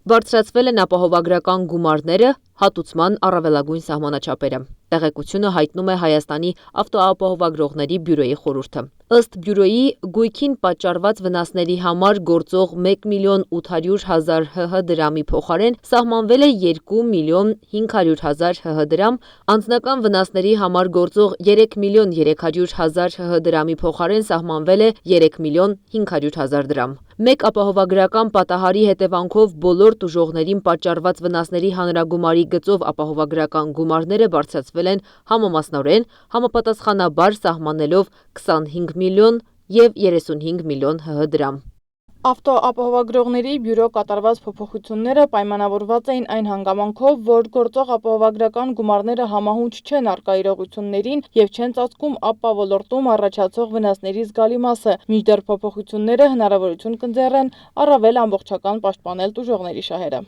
Բարձրացվել են ապահովագրական գումարները, հատուցման առավելագույն սահմանաչափերը։ Տեղեկությունը հայտնում է Հայաստանի ավտոապահովագրողների բյուրոյի խորհուրդը։ Ըստ բյուրոյի, գույքին պատճառված վնասների համար գործող 1.800.000 ՀՀ դրամի փոխարեն սահմանվել է 2.500.000 ՀՀ դրամ, անձնական վնասների համար գործող 3.300.000 ՀՀ դրամի փոխարեն սահմանվել է 3.500.000 դրամ։ Մեկ ապահովագրական պատահարի հետևանքով բոլոր տուժողներին պատճառված վնասների հանրագումարի գծով ապահովագրական գումարները բարձրացվել են համամասնորեն, համապատասխանաբար սահմանելով 25 միլիոն և 35 միլիոն ՀՀ դրամ։ Ավտոապահովագրողների բյուրո կատարված փոփոխությունները պայմանավորված էին այն հանգամանքով, որ գործող ապահովագրական գումարները համահունչ չեն առկա իրողություններին և չեն ծածկում ապավոլորտում առաջացող վնասների զգալի մասը, մինչդեռ փոփոխությունները հնարավորություն կընձեռեն առավել ամբողջական պաշտպանել տուժողների շահերը։